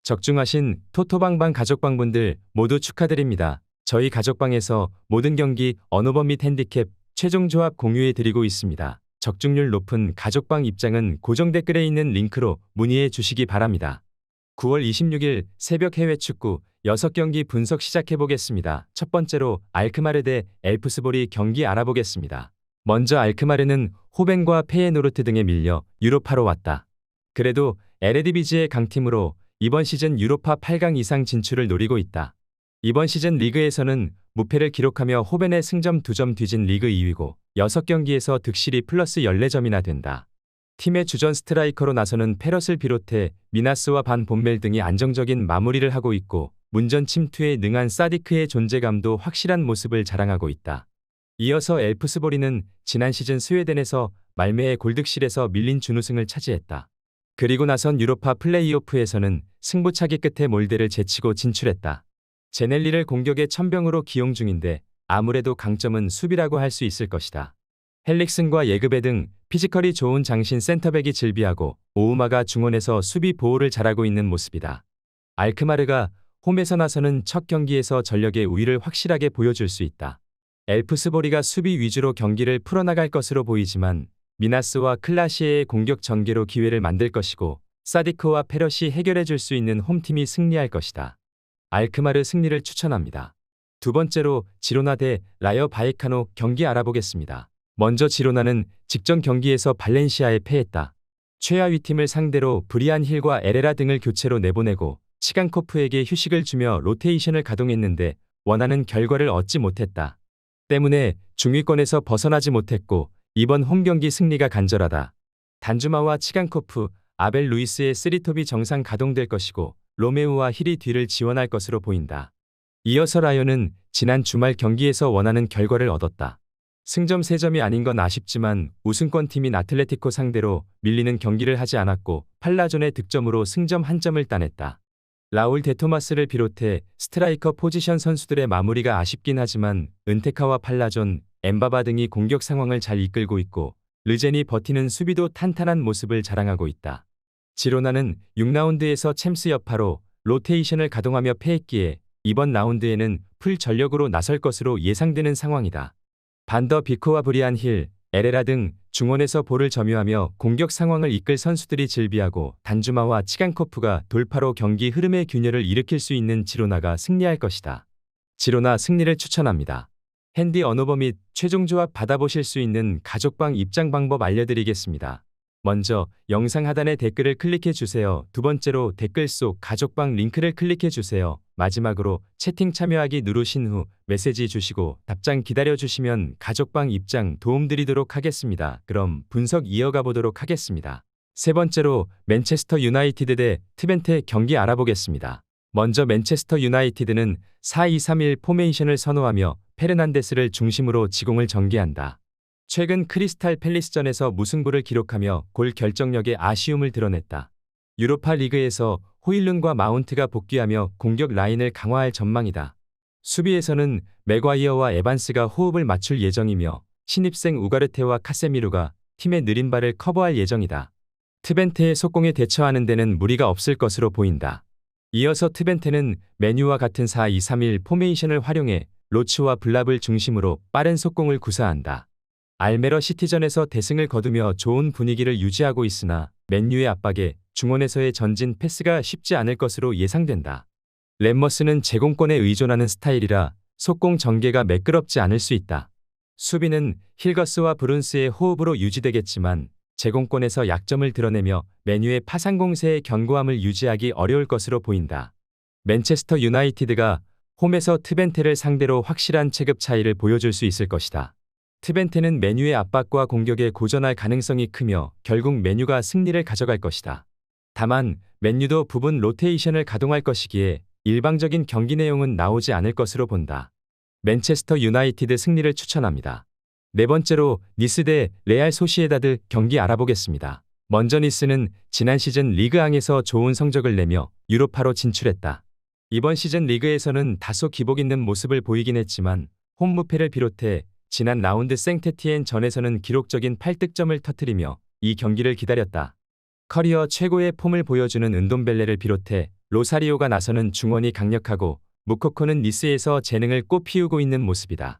적중하신 토토방방 가족방분들 모두 축하드립니다. 저희 가족방에서 모든 경기 언오버 및 핸디캡 최종 조합 공유해 드리고 있습니다. 적중률 높은 가족방 입장은 고정 댓글에 있는 링크로 문의해 주시기 바랍니다. 9월 26일 새벽 해외 축구 6경기 분석 시작해 보겠습니다. 첫 번째로 알크마르 대 엘프스보리 경기 알아보겠습니다. 먼저 알크마르는 호벤과 페예노르트 등에 밀려 유로파로 왔다. 그래도 에레디비지의 강팀으로 이번 시즌 유로파 8강 이상 진출을 노리고 있다. 이번 시즌 리그에서는 무패를 기록하며 호벤의 승점 2점 뒤진 리그 2위고 6경기에서 득실이 플러스 14점이나 된다. 팀의 주전 스트라이커로 나서는 페럿을 비롯해 미나스와 반 본멜 등이 안정적인 마무리를 하고 있고 문전 침투에 능한 사디크의 존재감도 확실한 모습을 자랑하고 있다. 이어서 엘프스보리는 지난 시즌 스웨덴에서 말메의 골득실에서 밀린 준우승을 차지했다. 그리고 나선 유로파 플레이오프에서는 승부차기 끝에 몰데를 제치고 진출했다. 제넬리를 공격의 천병으로 기용 중인데 아무래도 강점은 수비라고 할 수 있을 것이다. 헬릭슨과 예그베 등 피지컬이 좋은 장신 센터백이 질비하고 오우마가 중원에서 수비 보호를 잘하고 있는 모습이다. 알크마르가 홈에서 나서는 첫 경기에서 전력의 우위를 확실하게 보여줄 수 있다. 엘프스보리가 수비 위주로 경기를 풀어나갈 것으로 보이지만 미나스와 클라시에의 공격 전개로 기회를 만들 것이고 사디크와 페럿이 해결해 줄 수 있는 홈팀이 승리할 것이다. 알크마르 승리를 추천합니다. 두 번째로 지로나 대 라요 바이카노 경기 알아보겠습니다. 먼저 지로나는 직전 경기에서 발렌시아에 패했다. 최하위 팀을 상대로 브리안 힐과 에레라 등을 교체로 내보내고 치간코프에게 휴식을 주며 로테이션을 가동했는데 원하는 결과를 얻지 못했다. 때문에 중위권에서 벗어나지 못했고 이번 홈경기 승리가 간절하다. 단주마와 치간코프, 아벨 루이스의 쓰리톱이 정상 가동될 것이고 로메우와 힐이 뒤를 지원할 것으로 보인다. 이어서 라요는 지난 주말 경기에서 원하는 결과를 얻었다. 승점 3점이 아닌 건 아쉽지만 우승권 팀인 아틀레티코 상대로 밀리는 경기를 하지 않았고 팔라존의 득점으로 승점 1점을 따냈다. 라울 데토마스를 비롯해 스트라이커 포지션 선수들의 마무리가 아쉽긴 하지만 은테카와 팔라존, 엠바바 등이 공격 상황을 잘 이끌고 있고 르젠이 버티는 수비도 탄탄한 모습을 자랑하고 있다. 지로나는 6라운드에서 챔스 여파로 로테이션을 가동하며 패했기에 이번 라운드에는 풀 전력으로 나설 것으로 예상되는 상황이다. 반더 비코와 브리안 힐, 에레라 등 중원에서 볼을 점유하며 공격 상황을 이끌 선수들이 질비하고 단주마와 치간코프가 돌파로 경기 흐름의 균열을 일으킬 수 있는 지로나가 승리할 것이다. 지로나 승리를 추천합니다. 핸디 언오버 및 최종 조합 받아보실 수 있는 가족방 입장 방법 알려드리겠습니다. 먼저 영상 하단의 댓글을 클릭해 주세요. 두 번째로 댓글 속 가족방 링크를 클릭해 주세요. 마지막으로 채팅 참여하기 누르신 후 메시지 주시고 답장 기다려 주시면 가족방 입장 도움드리도록 하겠습니다. 그럼 분석 이어가 보도록 하겠습니다. 세 번째로 맨체스터 유나이티드 대 트벤테 경기 알아보겠습니다. 먼저 맨체스터 유나이티드는 4-2-3-1 포메이션을 선호하며 페르난데스를 중심으로 지공을 전개한다. 최근 크리스탈 팰리스전에서 무승부를 기록하며 골 결정력에 아쉬움을 드러냈다. 유로파 리그에서 호일룬과 마운트가 복귀하며 공격 라인을 강화할 전망이다. 수비에서는 맥과이어와 에반스가 호흡을 맞출 예정이며 신입생 우가르테와 카세미루가 팀의 느린 발을 커버할 예정이다. 트벤테의 속공에 대처하는 데는 무리가 없을 것으로 보인다. 이어서 트벤테는 메뉴와 같은 4-2-3-1 포메이션을 활용해 로츠와 블랍을 중심으로 빠른 속공을 구사한다. 알메러 시티전에서 대승을 거두며 좋은 분위기를 유지하고 있으나 맨유의 압박에 중원에서의 전진 패스가 쉽지 않을 것으로 예상된다. 램머스는 제공권에 의존하는 스타일이라 속공 전개가 매끄럽지 않을 수 있다. 수비는 힐거스와 브룬스의 호흡으로 유지되겠지만 제공권에서 약점을 드러내며 맨유의 파상 공세의 견고함을 유지하기 어려울 것으로 보인다. 맨체스터 유나이티드가 홈에서 트벤테를 상대로 확실한 체급 차이를 보여줄 수 있을 것이다. 트벤테는 맨유의 압박과 공격에 고전할 가능성이 크며 결국 맨유가 승리를 가져갈 것이다. 다만 맨유도 부분 로테이션을 가동할 것이기에 일방적인 경기 내용은 나오지 않을 것으로 본다. 맨체스터 유나이티드 승리를 추천합니다. 네 번째로 니스 대 레알 소시에다드 경기 알아보겠습니다. 먼저 니스는 지난 시즌 리그앙에서 좋은 성적을 내며 유로파로 진출했다. 이번 시즌 리그에서는 다소 기복 있는 모습을 보이긴 했지만 홈 무패를 비롯해 지난 라운드 생테티엔 전에서는 기록적인 8득점을 터뜨리며 이 경기를 기다렸다. 커리어 최고의 폼을 보여주는 은돔벨레를 비롯해 로사리오가 나서는 중원이 강력하고 무코코는 니스에서 재능을 꽃피우고 있는 모습이다.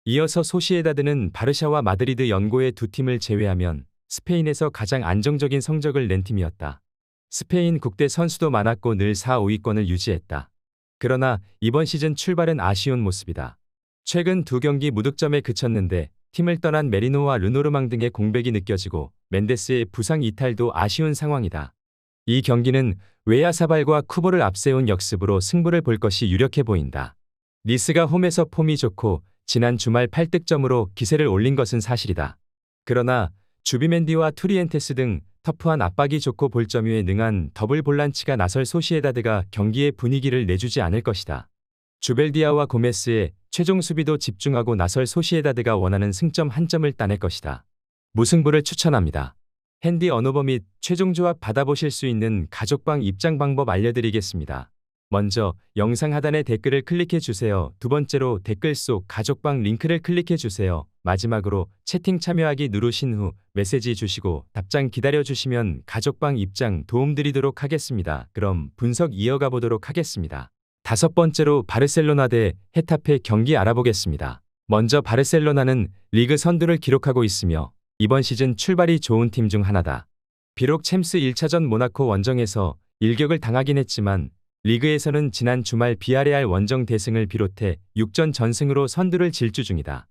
이어서 소시에다드는 바르샤와 마드리드 연고의 두 팀을 제외하면 스페인에서 가장 안정적인 성적을 낸 팀이었다. 스페인 국대 선수도 많았고 늘 4, 5위권을 유지했다. 그러나 이번 시즌 출발은 아쉬운 모습이다. 최근 두 경기 무득점에 그쳤는데 팀을 떠난 메리노와 르노르망 등의 공백이 느껴지고 멘데스의 부상 이탈도 아쉬운 상황이다. 이 경기는 웨야사발과 쿠보를 앞세운 역습으로 승부를 볼 것이 유력해 보인다. 니스가 홈에서 폼이 좋고 지난 주말 8득점으로 기세를 올린 것은 사실이다. 그러나 주비멘디와 투리엔테스 등 터프한 압박이 좋고 볼점유에 능한 더블 볼란치가 나설 소시에다드가 경기의 분위기를 내주지 않을 것이다. 주벨디아와 고메스의 최종 수비도 집중하고 나설 소시에다드가 원하는 승점 한 점을 따낼 것이다. 무승부를 추천합니다. 핸디 언어버 및 최종 조합 받아보실 수 있는 가족방 입장 방법 알려드리겠습니다. 먼저 영상 하단의 댓글을 클릭해 주세요. 두 번째로 댓글 속 가족방 링크를 클릭해 주세요. 마지막으로 채팅 참여하기 누르신 후 메시지 주시고 답장 기다려 주시면 가족방 입장 도움드리도록 하겠습니다. 그럼 분석 이어가 보도록 하겠습니다. 다섯 번째로 바르셀로나 대 헤타페 경기 알아보겠습니다. 먼저 바르셀로나는 리그 선두를 기록하고 있으며 이번 시즌 출발이 좋은 팀 중 하나다. 비록 챔스 1차전 모나코 원정에서 일격을 당하긴 했지만 리그에서는 지난 주말 비아레알 원정 대승을 비롯해 6전 전승으로 선두를 질주 중이다.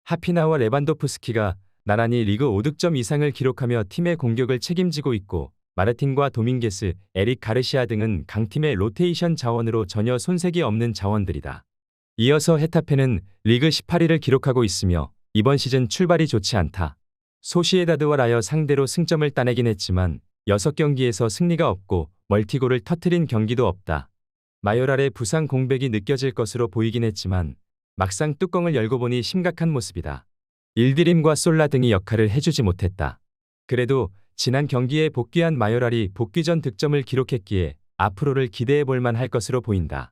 하피나와 레반도프스키가 나란히 리그 5득점 이상을 기록하며 팀의 공격을 책임지고 있고 마르틴과 도밍게스, 에릭 가르시아 등은 강팀의 로테이션 자원으로 전혀 손색이 없는 자원들이다. 이어서 헤타페는 리그 18위를 기록하고 있으며 이번 시즌 출발이 좋지 않다. 소시에다드와 라여 상대로 승점을 따내긴 했지만 6경기에서 승리가 없고 멀티골을 터뜨린 경기도 없다. 마요랄의 부상 공백이 느껴질 것으로 보이긴 했지만 막상 뚜껑을 열고 보니 심각한 모습이다. 일드림과 솔라 등이 역할을 해주지 못했다. 그래도 지난 경기에 복귀한 마요랄이 복귀 전 득점을 기록했기에 앞으로를 기대해 볼 만할 것으로 보인다.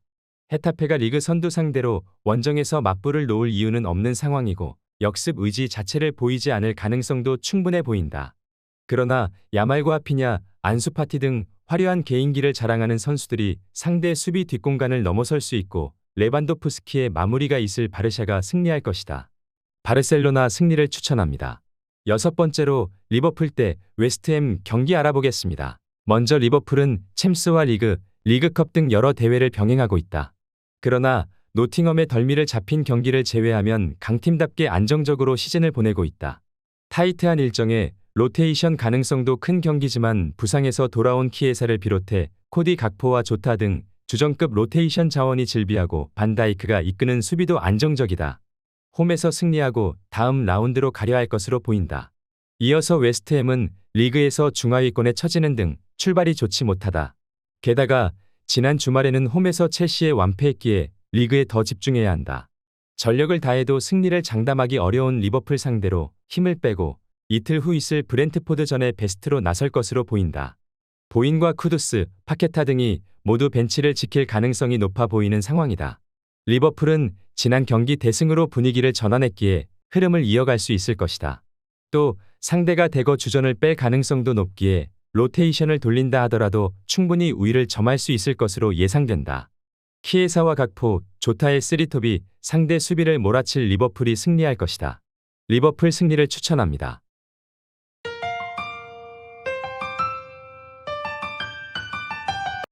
헤타페가 리그 선두 상대로 원정에서 맞불을 놓을 이유는 없는 상황이고 역습 의지 자체를 보이지 않을 가능성도 충분해 보인다. 그러나 야말과 피냐, 안수파티 등 화려한 개인기를 자랑하는 선수들이 상대 수비 뒷공간을 넘어설 수 있고 레반도프스키의 마무리가 있을 바르샤가 승리할 것이다. 바르셀로나 승리를 추천합니다. 여섯 번째로 리버풀 대 웨스트햄 경기 알아보겠습니다. 먼저 리버풀은 챔스와 리그컵 등 여러 대회를 병행하고 있다. 그러나 노팅엄의 덜미를 잡힌 경기를 제외하면 강팀답게 안정적으로 시즌을 보내고 있다. 타이트한 일정에 로테이션 가능성도 큰 경기지만 부상에서 돌아온 키에사를 비롯해 코디 각포와 조타 등 주전급 로테이션 자원이 즐비하고 반다이크가 이끄는 수비도 안정적이다. 홈에서 승리하고 다음 라운드로 가려 할 것으로 보인다. 이어서 웨스트햄은 리그에서 중하위권에 처지는 등 출발이 좋지 못하다. 게다가 지난 주말에는 홈에서 첼시에 완패했기에 리그에 더 집중해야 한다. 전력을 다해도 승리를 장담하기 어려운 리버풀 상대로 힘을 빼고 이틀 후 있을 브렌트포드전에 베스트로 나설 것으로 보인다. 보인과 쿠두스, 파케타 등이 모두 벤치를 지킬 가능성이 높아 보이는 상황이다. 리버풀은 지난 경기 대승으로 분위기를 전환했기에 흐름을 이어갈 수 있을 것이다. 또 상대가 대거 주전을 뺄 가능성도 높기에 로테이션을 돌린다 하더라도 충분히 우위를 점할 수 있을 것으로 예상된다. 키에사와 각포, 조타의 쓰리톱이 상대 수비를 몰아칠 리버풀이 승리할 것이다. 리버풀 승리를 추천합니다.